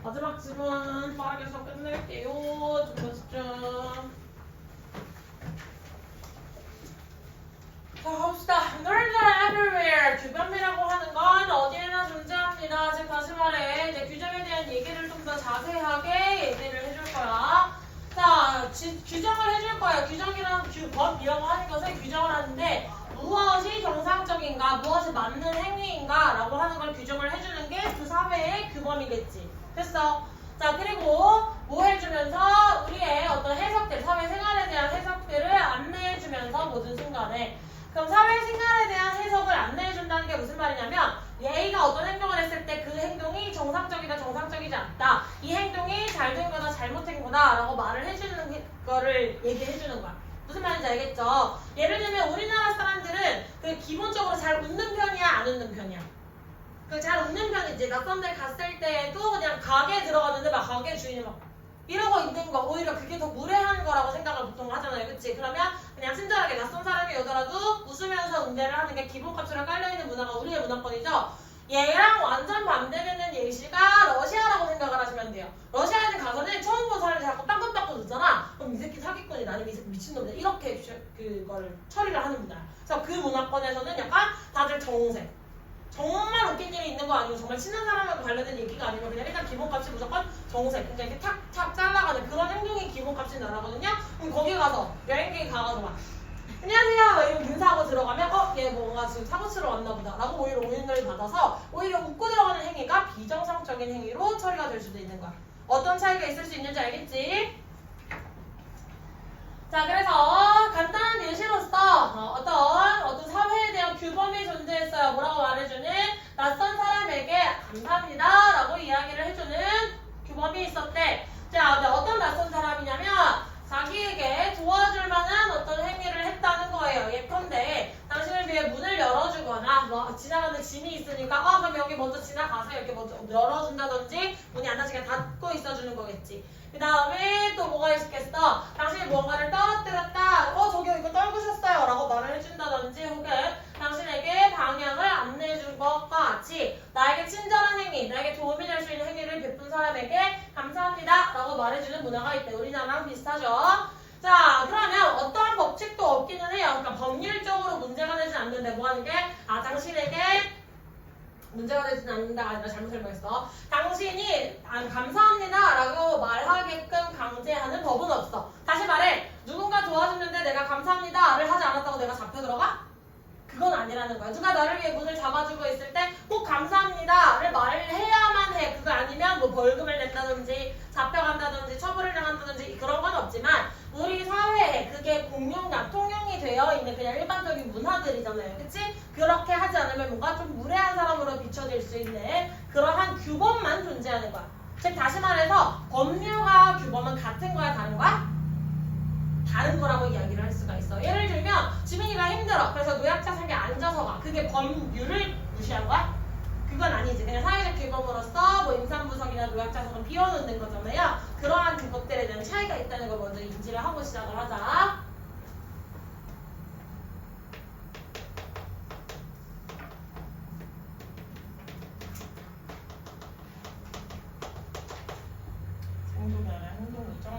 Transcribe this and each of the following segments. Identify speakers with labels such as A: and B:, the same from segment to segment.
A: 마지막 질문 빠르게 해서 끝낼게요. 좀. 자, 갑시다. Nerds are everywhere. 주변비라고 하는 건 어디에나 존재합니다. 즉 다시 말해 이제 규정에 대한 얘기를 좀 더 자세하게 얘기를 해줄 거야. 자, 규정을 해줄 거야. 규정이랑 규범이라고 하는 것을 규정을 하는데 무엇이 정상적인가, 무엇이 맞는 행위인가 라고 하는 걸 규정을 해주는 게 그 사회의 규범이겠지. 됐어? 자, 그리고 뭐 해주면서 우리의 어떤 해석들, 사회생활에 대한 해석들을 안내해주면서 모든 순간에 그럼 사회생활에 대한 해석을 안내해준다는 게 무슨 말이냐면 A가 어떤 행동을 했을 때 그 행동이 정상적이다, 정상적이지 않다. 이 행동이 잘된 거다, 잘못된 거다 라고 말을 해주는 거를 얘기해주는 거야. 무슨 말인지 알겠죠? 예를 들면 우리나라 사람들은 그 기본적으로 잘 웃는 편이야, 안 웃는 편이야? 그 잘 웃는 편이지. 낯선 데 갔을 때도 그냥 가게에 들어갔는데 막 가게 주인이 막 이러고 있는 거 오히려 그게 더 무례한 거라고 생각을 보통 하잖아요. 그치? 그러면 그냥 친절하게 낯선 사람이 오더라도 웃으면서 응대를 하는 게 기본값으로 깔려있는 문화가 우리의 문화권이죠. 얘랑 완전 반대되는 예시가 러시아라고 생각을 하시면 돼요. 러시아에 가서는 처음 본 사람이 자꾸 빵긋빵긋 웃잖아. 그럼 이 새끼 사기꾼이다, 아니면 이 새끼 미친놈이다, 이렇게 그거를 처리를 하는 문화야. 그래서 그 문화권에서는 약간 다들 정색, 정말 웃긴 일이 있는 거 아니고 정말 친한 사람하고 관련된 얘기가 아니고 그냥 일단 기본값이 무조건 정색, 그러니까 이렇게 탁탁 잘라가는 그런 행동이 기본값인 나라거든요. 그럼 거기 가서 여행객이 가가지고 막 안녕하세요 이러고 인사하고 들어가면 얘 뭔가 지금 사고 치러 왔나 보다 라고 오히려 오인을 받아서 오히려 웃고 들어가는 행위가 비정상적인 행위로 처리가 될 수도 있는 거야. 어떤 차이가 있을 수 있는지 알겠지? 자, 그래서 간단한 예시로서 어떤 사회에 대한 규범이 존재했어요. 뭐라고 말해주는 낯선 사람에게 감사합니다 라고 이야기를 해주는 규범이 있었대. 자, 어떤 낯선 사람이냐면 자기에게 도와줄 만한 어떤 행위를 했다는 거예요. 예컨대 당신을 위해 문을 열어주거나 뭐 지나가는 짐이 있으니까 그럼 여기 먼저 지나가세요 이렇게 먼저 열어준다든지 문이 안 닫히게 닫고 있어주는 거겠지. 그 다음에 또 뭐가 있겠어? 당신이 무언가를 떨어뜨렸다. 저기요 이거 떨구셨어요 라고 말을 해준다든지 혹은 당신에게 방향을 안내해준 것과 같이 나에게 친절한 행위, 나에게 도움이 될 수 있는 행위를 베푼 사람에게 감사합니다 라고 말해주는 문화가 있대. 우리나라랑 비슷하죠? 자, 그러면 어떠한 법칙도 없기는 해요. 그러니까 법률적으로 문제가 되지 않는데 뭐 하는 게 당신에게 문제가 되지는 않는다. 나 잘못 설명했어. 당신이 감사합니다 라고 말하게끔 강제하는 법은 없어. 다시 말해, 누군가 도와줬는데 내가 감사합니다를 하지 않았다고 내가 잡혀 들어가? 그건 아니라는 거야. 누가 나를 위해 문을 잡아주고 있을 때 꼭 감사합니다를 말을 해야만 해. 그거 아니면 뭐 벌금을 낸다든지 잡혀간다든지 처벌을 당한다든지 그런 건 없지만 우리 사회에 그게 공용량, 통용이 되어 있는 그냥 일반적인 문화들이잖아요. 그치? 그렇게 하지 않으면 뭔가 좀 무례한 사람으로 비춰질 수 있는 그러한 규범만 존재하는 거야. 즉 다시 말해서 법률과 규범은 같은 거야, 다른 거야? 다른 거라고 이야기를 할 수가 있어. 예를 들면 지민이가 힘들어. 그래서 노약자석에 앉아서 가. 그게 법률을 무시한 거야? 그건 아니지. 그냥 사회적 규범으로서 뭐 임산부석이나 노약자석은 비워놓는 거잖아요. 그러한 그것들에 대한 차이가 있다는 걸 먼저 인지를 하고 시작을 하자. 행동이라 행동이죠.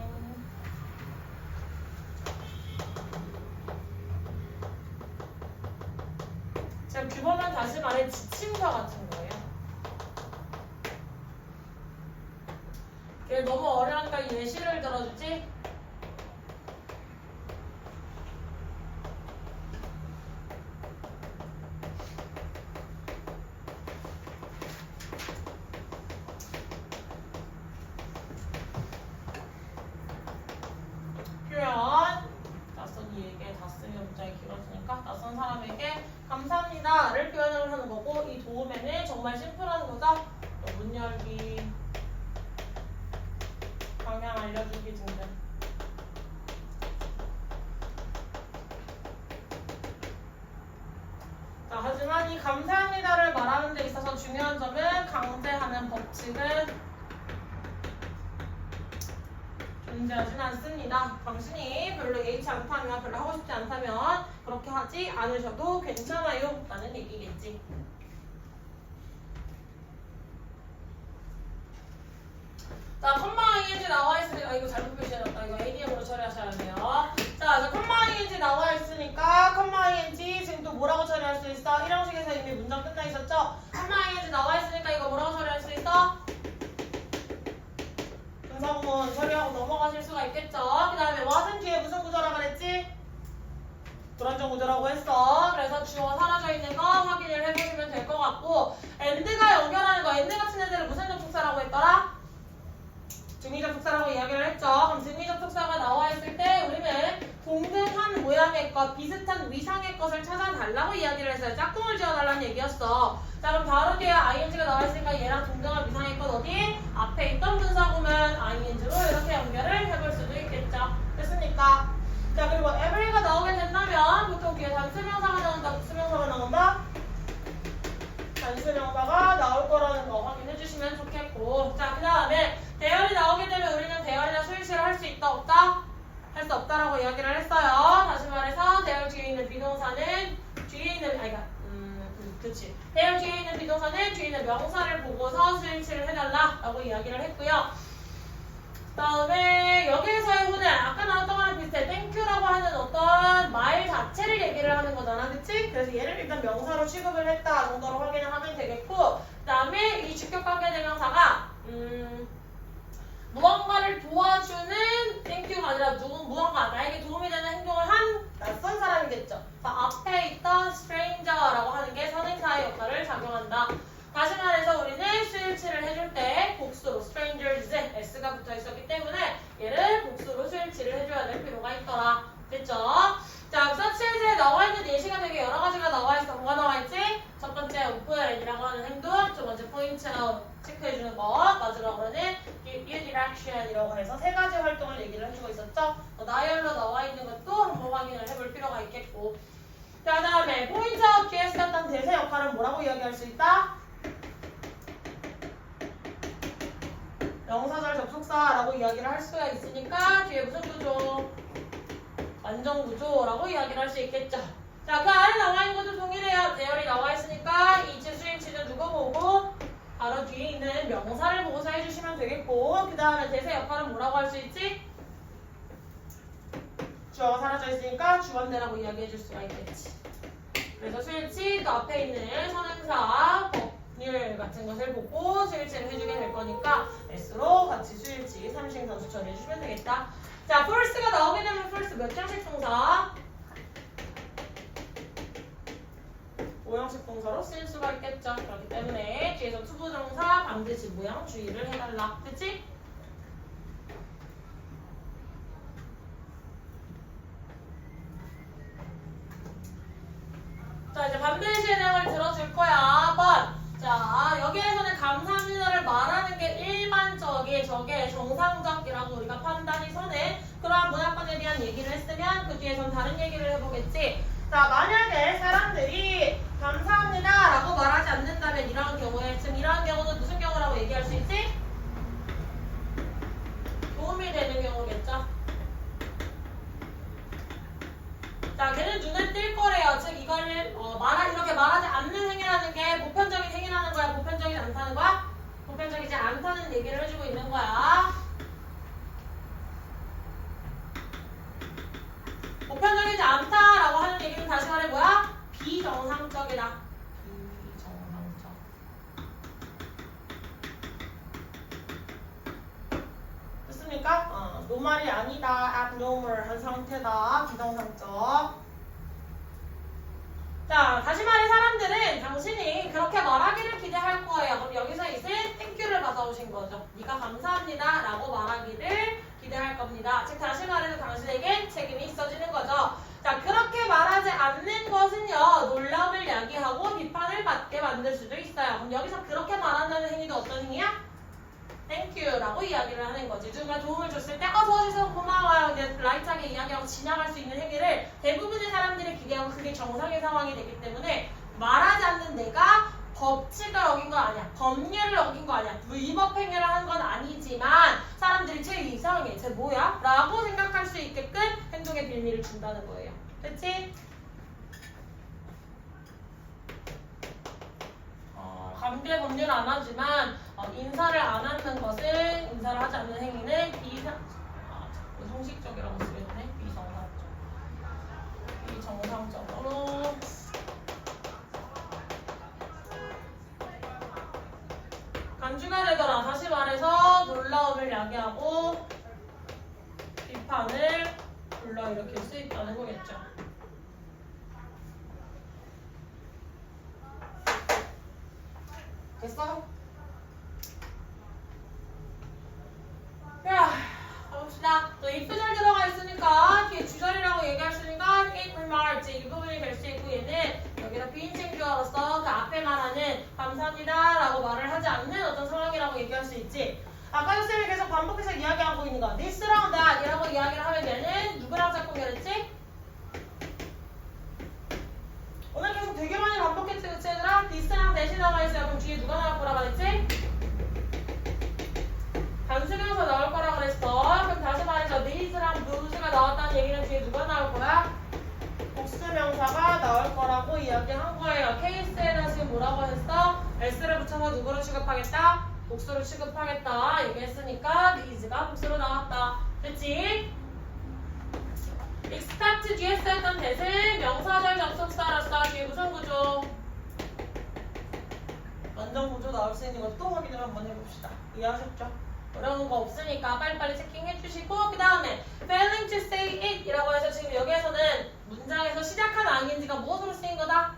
A: 지금 규범은 다시 말해 지침서 같은 거예요. 이게 너무 어려우니까 예시를 들어주지? 표현 낯선이에게 다 쓰면 문장이 길어지니까 낯선 사람에게 감사합니다를 표현을 하는 거고 이 도움에는 정말 심플한 거죠. 문 열기, 방향 알려주기 등등. 자, 하지만 이 감사합니다를 말하는 데 있어서 중요한 점은 강제하는 법칙은 존재하진 않습니다. 당신이 별로 예의치 않다면, 별로 하고 싶지 않다면 그렇게 하지 않으셔도 괜찮아요 라는 얘기겠지. 자, 컴마 ing 나와 있으니까 이거 잘못 표시해놨다. 이거 ADM으로 처리하셔야 돼요. 자, 컴마 ing 나와 있으니까 컴마 ing 지금 또 뭐라고 처리할 수 있어? 1형식에서 이미 문장 끝나 있었죠? 컴마 ing 나와 있으니까 이거 뭐라고 처리할 수 있어? 분사구문 처리하고 넘어가실 수가 있겠죠? 그 다음에 what은 뒤에 무슨 구조라 그랬지? 불안정 구조라고 했어. 그래서 주어 사라져 있는 거 확인을 해보시면 될 것 같고, and가 연결하는 거, and 같은 애들을 무슨 접속사라고 했더라? 등위접속사라고 이야기를 했죠. 그럼 등위접속사가 나와 있을 때 우리는 동등한 모양의 것, 비슷한 위상의 것을 찾아달라고 이야기를 했어요. 짝꿍을 지어달라는 얘기였어. 자, 그럼 바로 뒤에 ing가 나와 있으니까 얘랑 동등한 위상의 것 어디? 앞에 있던 분사구문 ing로 이렇게 연결을 해볼 수도 있겠죠. 됐습니까? 자, 그리고 every가 나오게 된다면 보통 뒤에 단수명사가 나온다, 복수명사가 나온다? 단수명사가 나올 거라는 거 확인해 주시면 좋겠고, 자, 그 다음에 대열이 나오게 되면 우리는 대열이나 수일치를 할 수 있다, 없다? 할 수 없다라고 이야기를 했어요. 다시 말해서 대열 뒤에 있는 비동사는 뒤에 있는, 그치. 대열 뒤에 있는 비동사는 뒤에 있는 명사를 보고서 수일치를 해달라라고 이야기를 했고요. 다음에 여기에서의 후는 아까 나왔던 거랑 비슷해. 땡큐라고 하는 어떤 말 자체를 얘기를 하는 거잖아, 그치? 그래서 얘를 일단 명사로 취급을 했다 정도로 확인을 하면 되겠고, 그 다음에 이 주격관계대명사가 무언가를 도와주는 땡큐가 아니라 무언가 나에게 도움이 되는 행동을 한 낯선 사람이겠죠. 앞에 있던 stranger라고 하는 게 선행사의 역할을 작용한다. 다시 말해서 우리는 수일치를 해줄 때 복수로 strangers, s가 붙어 있었기 때문에 얘를 복수로 수일치를 해줘야 될 필요가 있더라. 됐죠? 자, 서치에서에 나와 있는 예시가 되게 여러 가지가 나와 있어. 뭐가 나와 있지? 첫 번째 open이라고 하는 행동, 두 번째 포인트 체크해주는 것, 마지막으로는 redirection이라고 해서 세 가지 활동을 얘기를 해주고 있었죠. 나열로 나와 있는 것도 한번 확인을 해볼 필요가 있겠고, 자, 그 다음에 포인트 뒤에 쓰였던 대세 역할은 뭐라고 이야기할 수 있다? 명사절 접속사라고 이야기를 할 수가 있으니까 뒤에 무슨 구조? 완전 구조라고 이야기를 할 수 있겠죠. 자, 그 아래 나와 있는 것도 동일해요. 대열이 나와 있으니까 이치 수일치는 누구 보고? 바로 뒤에 있는 명사를 보고서 해주시면 되겠고, 그 다음에 대세 역할은 뭐라고 할 수 있지? 주어가 사라져 있으니까 주관대라고 이야기해 줄 수가 있겠지. 그래서 수일치 또 앞에 있는 선행사, 법률 같은 것을 보고 수일치를 해주게 될 거니까 S로 같이 수일치, 삼식 선수 처리해 주시면 되겠다. 자, false가 나오게 되면 false 몇 형식 동사? 5형식 동사로 쓸 수가 있겠죠. 그렇기 때문에 뒤에서 투부정사 반드시 모양 주의를 해달라. 그치? 자, 이제 반드시의 내용을 들어줄 거야. 자, 여기에서는 감사합니다를 말하는 게 일반적인, 저게 정상적이라고 우리가 판단이 서는 그러한 문화권에 대한 얘기를 했으면 그 뒤에선 다른 얘기를 해보겠지. 자, 만약에 사람들이 감사합니다 라고 말하지 않는다면 이러한 경우에, 지금 이러한 경우는 무슨 경우라고 얘기할 수 있지? 도움이 되는 경우겠죠. 자, 걔는 눈에 띌 거래요. 즉 이거를 이렇게 말하지 않는 행위라는 게 보편적인 행위라는 거야? 보편적이지 않다는 거야? 보편적이지 않다는 얘기를 해주고 있는 거야. 보편적이지 않다라고 하는 얘기는 다시 말해 뭐야? 비정상적이다. 비정상적. 됐습니까? 노말이 아니다. abnormal한 상태다. 비정상적. 자, 다시 말해 사람들은 당신이 그렇게 말하기를 기대할 거예요. 그럼 여기서 이제 땡큐를 받아오신 거죠. 네가 감사합니다 라고 말하기를 기대할 겁니다. 즉 다시 말해서 당신에게 책임이 있어지는 거죠. 자, 그렇게 말하지 않는 것은요, 놀람을 야기하고 비판을 받게 만들 수도 있어요. 그럼 여기서 그렇게 말한다는 행위도 어떤 행위야? 땡큐라고 이야기를 하는 거지. 누군가 도움을 줬을 때 도와주셔서 고마워요. 근데 라이트하게 이야기하고 지나갈 수 있는 행위를 대부분의 사람들이 기대하고 그게 정상의 상황이 되기 때문에 말하지 않는 내가 법칙을 어긴 거 아니야. 법률을 어긴 거 아니야. 위법 행위를 한 건 아니지만 사람들이 쟤 이상해. 쟤 뭐야? 라고 생각할 수 있게끔 행동의 빌미를 준다는 거예요. 그치? 강제 법률 안 하지만 인사를 안 하는 것은 인사를 하지 않는 행위는 형식적이라고 쓰겠네. 비정상적으로 간주가 되더라. 다시 말해서 놀라움을 야기하고 비판을 불러일으킬 수 있다는 거겠죠. 됐어? 야, 가봅시다. 또 if절 들어가 있으니까 뒤에 주절이라고 얘기했으니까 it remarks 이 부분이 될 수 있고 얘는 여기다 비인칭 주어로서 그 앞에 말하는 감사합니다 라고 말을 하지 않는 어떤 상황이라고 얘기할 수 있지. 아까도 쌤이 계속 반복해서 이야기하고 있는 거 this랑 that 이라고 이야기를 하면 얘는 누구랑 짝꿍이랬지? 오늘 계속 되게 많이 반복했지 그치 얘들아? this랑 that이 나와 있어요. 그럼 뒤에 누가 나올 거라 그랬지? 단수명사 나올 거라 그랬어. 그럼 다시 말해서 these랑 those가 나왔다는 얘기는 뒤에 누가 나올 거야? 복수명사가 나올 거라고 이야기한 거예요. 케이스에다 지금 뭐라고 했어? s를 붙여서 누구를 취급하겠다? 복수를 취급하겠다 얘기했으니까 these가 복수로 나왔다. 됐지? expect 뒤에 쓰였던 that은 명사절 접속사로서 뒤에 무슨 구조? 완전 구조 나올 수 있는 것도 확인을 한번 해봅시다. 이해하셨죠? 어려운 거 없으니까 빨리빨리 체킹해 주시고 그 다음에 failing to say it 이라고 해서 지금 여기에서는 문장에서 시작한 ing가 무엇으로 쓰인 거다?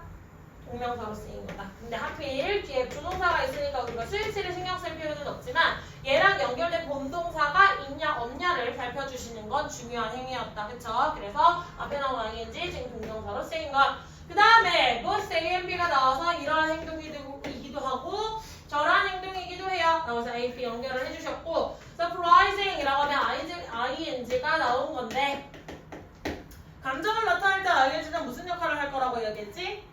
A: 동명사로 쓰인 거다. 근데 하필 뒤에 조동사가 있으니까 우리가 스위치를 신경 쓸 필요는 없지만 얘랑 연결된 본동사가 있냐 없냐를 살펴주시는 건 중요한 행위였다. 그쵸? 그래서 앞에 나온 ing 지금 동명사로 쓰인 것. 그 다음에 both A and B가 나와서 이러한 행동이기도 하고 저러한 행동이기도 해요. 나와서 A, B 연결을 해주셨고 surprising 이라고 하면 ing가 나온 건데 감정을 나타낼 때 ing는 무슨 역할을 할 거라고 이야기했지?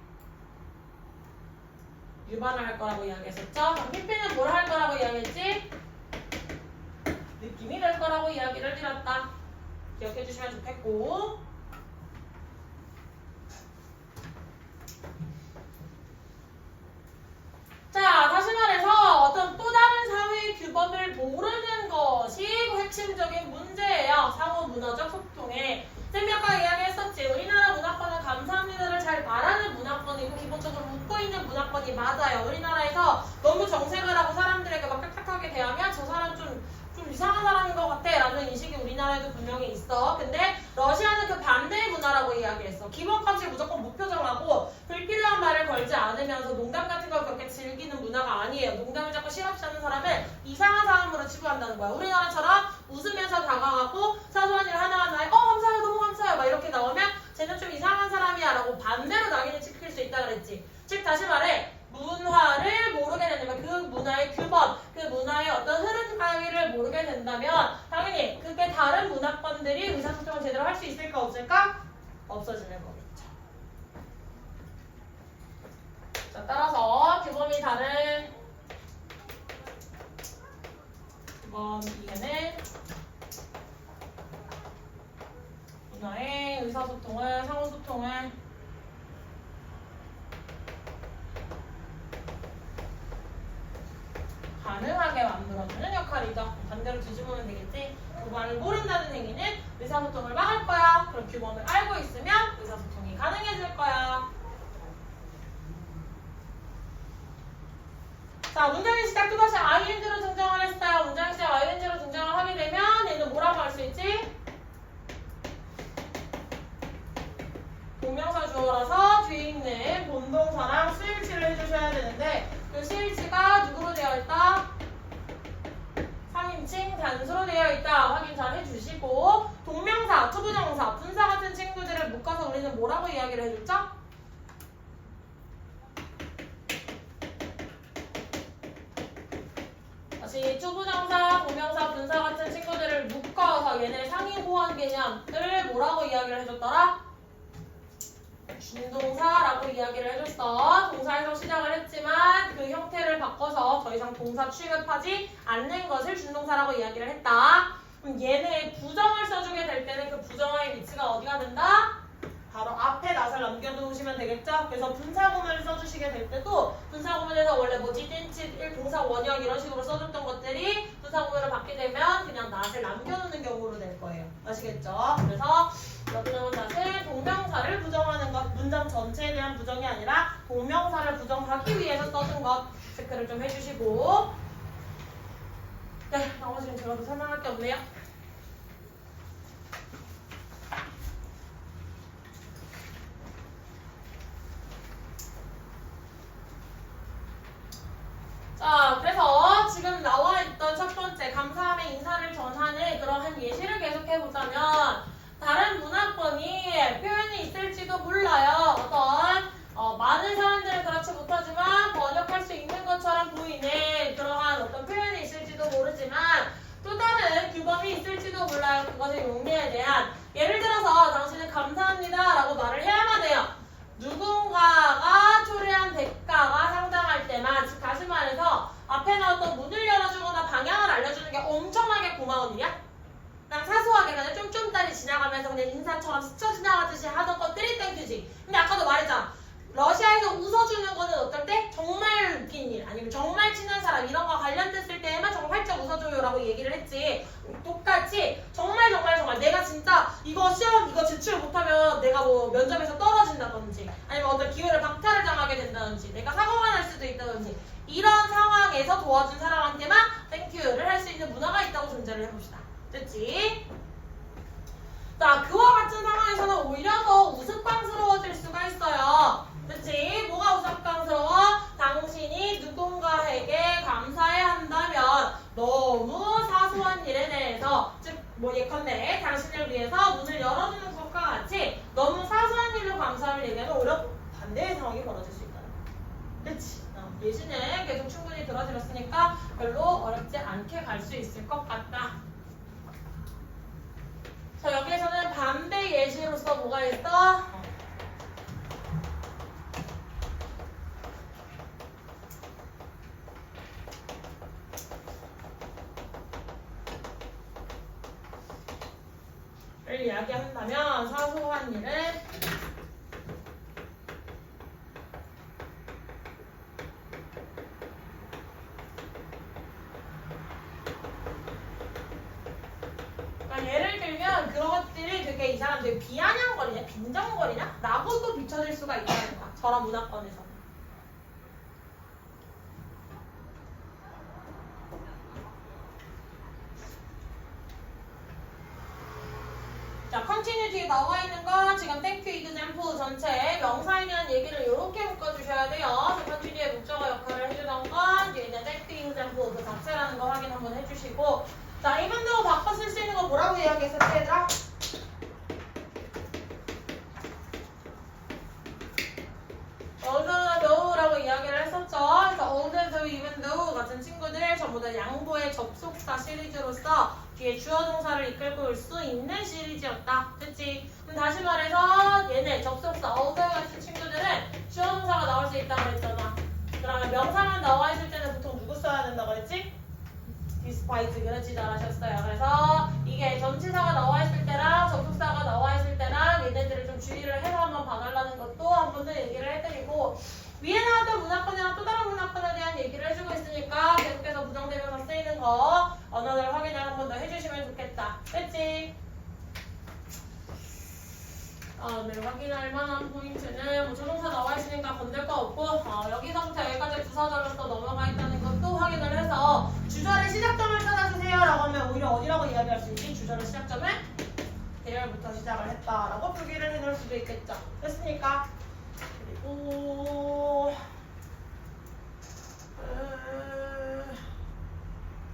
A: 유발을 할 거라고 이야기했었죠? 핀핀은 뭘 할 거라고 이야기했지? 느낌이 될 거라고 이야기를 드렸다. 기억해 주시면 좋겠고 자, 다시 말해서 어떤 또 다른 사회의 규범을 모르는 것이 핵심적인 문제예요. 상호 문화적 소통에. 쌤이 아까 이야기했었지. 우리나라 문화권은 감사합니다를 잘 말하는 문화권이고 기본적으로 웃고 있는 문화권이 맞아요. 우리나라에서 너무 정색을 하고 사람들에게 막 깍깍하게 대하면 저 사람 좀 이상한 사람인 것 같아 라는 인식이 우리나라에도 분명히 있어. 근데 러시아는 그 반대의 문화라고 이야기했어. 기본값이 무조건 무표정하고 불필요한 말을 걸지 않으면서 농담 같은 걸 그렇게 즐기는 문화가 아니에요. 농담을 자꾸 실없이 하는 사람은 이상한 사람으로 치부한다는 거야. 우리나라처럼 웃으면서 다가가고 사소한 일 하나하나에 감사해요 너무 감사해요 막 이렇게 나오면 쟤는 좀 이상한 사람이야 라고 반대로 낙인을 찍힐 수 있다 그랬지. 즉 다시 말해 문화를 모르게 된다면 그 문화의 규범, 그 문화의 어떤 흐름 따위를 모르게 된다면 당연히 그게 다른 문화권들이 의사소통을 제대로 할 수 있을까 없을까? 없어지는 거겠죠. 자, 따라서 규범이 다른 규범 이해는 문화의 의사소통을, 상호소통을 가능하게 만들어주는 역할이죠. 반대로 뒤집으면 되겠지. 규범을 모른다는 행위는 의사소통을 막을 거야. 그럼 규범을 알고 있으면 의사소통이 가능해질 거야. 자, 문장의 시작 또다시 ing로 등장을 했어요. 문장의 시작 ing로 등장을 하게 되면 얘는 뭐라고 할 수 있지? 동명사 주어라서 뒤에 있는 본동사랑 수일치를 해주셔야 되는데 그 수일치가 누구로 되어 있다? 3인칭 단수로 되어 있다. 확인 잘 해주시고 동명사, 투부정사, 분사 같은 친구들을 묶어서 우리는 뭐라고 이야기를 해줬죠? 다시 투부정사, 동명사, 분사 같은 친구들을 묶어서 얘네 상위호환 개념을 뭐라고 이야기를 해줬더라? 준동사라고 이야기를 해줬어. 동사에서 시작을 했지만 그 형태를 바꿔서 더 이상 동사 취급하지 않는 것을 준동사라고 이야기를 했다. 그럼 얘네 부정을 써주게 될 때는 그 부정어의 위치가 어디가 된다? 바로 앞에 낫을 남겨두시면 되겠죠? 그래서 분사구문을 써주시게 될 때도 분사구문에서 원래 뭐 didn't, 동사 원형 이런 식으로 써줬던 것들이 분사구문으로 바뀌게 아시겠죠? 그래서 이렇게 나온 것은 동명사를 부정하는 것, 문장 전체에 대한 부정이 아니라 동명사를 부정하기 위해서 써준 것 체크를 좀 해주시고, 네, 나머지는 제가 더 설명할 게 없네요. 자, 그래서 지금 나와 있던 첫 번째 감사함의 인사를 전하는 그러한 예시를 계속해 보자면, 다른 문화권이 표현이 있을지도 몰라요. 많은 사람들은 그렇지 못하지만 번역할 수 있는 것처럼 보이는 그러한 어떤 표현이 있을지도 모르지만 또 다른 규범이 있을지도 몰라요. 그것의 용례에 대한. 예를 들어서 당신은 감사합니다 라고 말을 해야만 해요. 누군가가 초래한 대가가 상당할 때만, 즉 다시 말해서 앞에 나왔던 문을 열어주거나 방향을 알려주는 게 엄청나게 고마운 일이야. 그냥 사소하게 그냥 쫌쫌따리 지나가면서 그냥 인사처럼 스쳐 지나가듯이 하던 것들이 땡큐지. 근데 아까도 말했잖아. 러시아에서 웃어주는 거는 어떨 때? 정말 웃긴 일, 아니면 정말 친한 사람 이런 거 관련됐을 때에만 정말 활짝 웃어줘요라고 얘기를 했지. 똑같이 정말 내가 진짜 이거 시험 이거 제출 못하면 내가 뭐 면접에서 떨어진다든지, 아니면 어떤 기회를 박탈을 당하게 된다든지, 내가 사고가 날 수도 있다든지, 이런 상황에서 도와준 사람한테만 땡큐를 할 수 있는 문화가 있다고 존재를 해봅시다. 됐지? 자, 그와 같은 상황에서는 오히려 더 우스꽝스러워질 수가 있어요. 그치? 뭐가 우스꽝스러워? 당신이 누군가에게 감사해야 한다면 너무 사소한 일에 대해서, 즉 뭐 예컨대 당신을 위해서 문을 열어주는 것과 같이 너무 사소한 일로 감사를 얘기하면 오히려 반대의 상황이 벌어질 수 있다. 그치? 예시는 계속 충분히 들어드렸으니까 별로 어렵지 않게 갈 수 있을 것 같다. 자, 여기에서는 반대 예시로서 뭐가 있어? 를 이야기한다면 사소한 일을 예를 들면 그런 것들이 되게 이 사람 되게 비아냥거리냐, 빈정거리냐? 라고도 비춰질 수가 있다는 거야. 저런 문화권에서. 자, continue 뒤에 나와 있는 건 지금 thank you example 전체 명사에 대한 얘기를 이렇게 묶어주셔야 돼요. continue의 목적어 역할을 해주던 건 뒤에 있는 thank you example 그 자체라는 거 확인 한번 해주시고, 자, 이분도 바꿔 쓸 수 있는 거 뭐라고 이야기했었지, 얘들아? although, though라고 이야기를 했었죠. 그래서 although, though, even though 같은 친구들 전부 다 양보의 접속사 시리즈로서 뒤에 주어 동사를 이끌고 올 수 있는 시리즈였다. 그치? 그럼 다시 말해서 얘네 접속사 although 같은 친구들은 주어 동사가 나올 수 있다고 그랬잖아. 그러면 명사만 나와 있을 때는 보통 누구 써야 된다고 그랬지? despite. 그렇지, 잘하셨어요. 그래서 이게 전치사가 나와 있을 때랑 접속사가 나와 있을 때랑 얘네들을 좀 주의를 해서 한번 봐달라는 것도 한 번 더 얘기를 해드리고, 위에 나왔던 문화권이랑 또 다른 문화권에 대한 얘기를 해주고 있으니까 계속해서 부정대명사 쓰이는 거 언어를 확인을 한 번 더 해주시면 좋겠다. 그치? 네, 확인할 만한 포인트는 뭐 조동사 나와 있으니까 건들 거 없고, 여기서부터 여기까지 부사절로서 넘어가 있다는 것도 확인을 해서 주절의 시작점을 찾아주세요 라고 하면 오히려 어디라고 이야기할 수 있지? 주절의 시작점을 대열부터 시작을 했다라고 표기를 해놓을 수도 있겠죠. 됐습니까? 그리고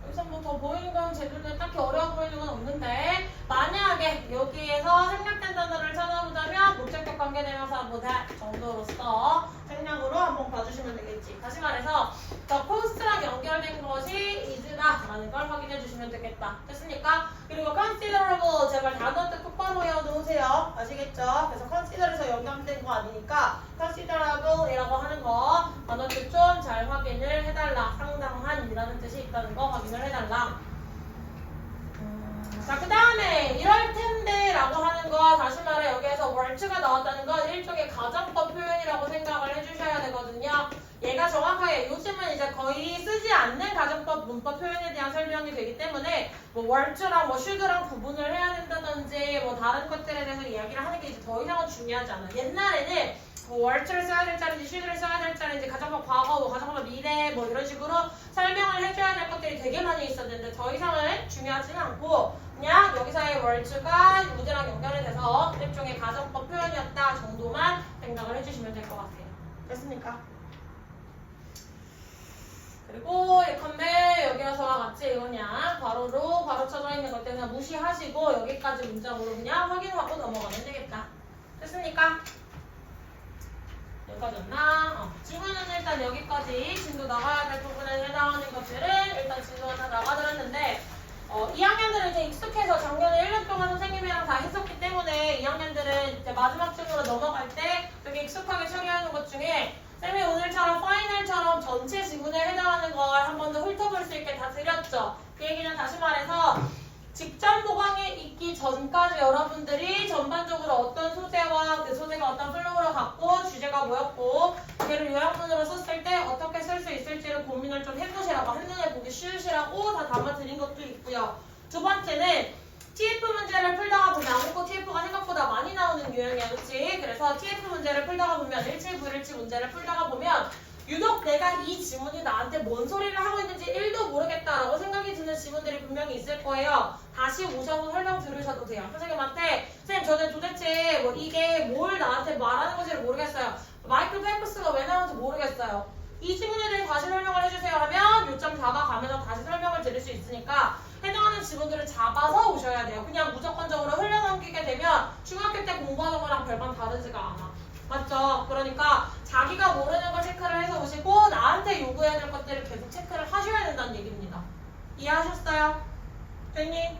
A: 여기서 뭐 더 보이는 건 제 눈에 딱히 어려워 보이는 건 없는데, 만약에 여기에서 생략된 단어를 찾아보자면 목적격 관계대명사보다 정도로서 생략으로 한번 봐주시면 되겠지. 다시 말해서 the post랑 연결된 것이 is다 라는 걸 확인해 주시면 되겠다. 됐습니까? 그리고 considerable 제발 단어 뜻 똑바로 외워놓으세요. 아시겠죠? 그래서 consider에서 연결된 거 아니니까 considerable 이라고 하는 거 단어 뜻 좀 잘 확인을 해달라. 상당한 이라는 뜻이 있다는 거 확인을 해달라. 자, 그 다음에 이럴 텐데 라고 하는 거, 다시 말해 여기에서 were가 나왔다는 건 일종의 가정법 표현이라고 생각을 해주셔야 되거든요. 얘가 정확하게 요즘은 이제 거의 쓰지 않는 가정법 문법 표현에 대한 설명이 되기 때문에 뭐 월주랑 뭐 슈드랑 구분을 해야 된다든지 뭐 다른 것들에 대해서 이야기를 하는 게 이제 더 이상은 중요하지 않아. 옛날에는 뭐 월주를 써야 될 자리인지 슈드를 써야 될 자리인지 가정법 과거, 뭐 가정법 미래 뭐 이런 식으로 설명을 해줘야 될 것들이 되게 많이 있었는데 더 이상은 중요하지는 않고 그냥 여기서의 월주가 무드랑 연결이 돼서 일종의 가정법 표현이었다 정도만 생각을 해주시면 될 것 같아요. 됐습니까? 그리고 이 컨베 여기 와서와 같이 그냥 바로로 바로 쳐져 있는 것 때문에 무시하시고 여기까지 문장으로 그냥 확인하고 넘어가면 되겠다. 됐습니까? 여기까지였나? 지구는 일단 여기까지 진도 나가야 될 부분에 해당하는 것들은 일단 진도가 다 나가들었는데 2학년들은 이제 익숙해서 작년에 1년 동안 선생님이랑 다 했었기 때문에 2학년들은 이제 마지막 층으로 넘어갈 때 되게 익숙하게 처리하는 것 중에 쌤이 오늘처럼 파이널처럼 전체 지문에 해당하는 걸 한 번 더 훑어볼 수 있게 다 드렸죠. 그 얘기는 다시 말해서 직접 보강에 있기 전까지 여러분들이 전반적으로 어떤 소재와 그 소재가 어떤 플로우를 갖고 주제가 뭐였고 걔를 요약문으로 썼을 때 어떻게 쓸 수 있을지를 고민을 좀 해보시라고 한눈에 보기 쉬우시라고 다 담아드린 것도 있고요. 두 번째는 TF 문제를 풀다가 보면 아무것도 TF가 생각보다 많이 나오는 유형이야, 그치? 그래서 TF 문제를 풀다가 보면 17, 9일치 문제를 풀다가 보면 유독 내가 이 지문이 나한테 뭔 소리를 하고 있는지 1도 모르겠다라고 생각이 드는 지문들이 분명히 있을 거예요. 다시 오셔서 설명 들으셔도 돼요. 선생님한테 선생님 저는 도대체 뭐 이게 뭘 나한테 말하는 건지를 모르겠어요. 마이클 펠프스가 왜 나오는지 모르겠어요. 이 지문에 대해 다시 설명을 해주세요 하면 요점 잡아가면서 다시 설명을 드릴 수 있으니까 해당하는 지문들을 잡아서 오셔야 돼요. 그냥 무조건적으로 흘려넘기게 되면 중학교 때 공부하는 거랑 별반 다르지가 않아. 맞죠? 그러니까 자기가 모르는 걸 체크를 해서 오시고 나한테 요구해야 될 것들을 계속 체크를 하셔야 된다는 얘기입니다. 이해하셨어요? 됐니?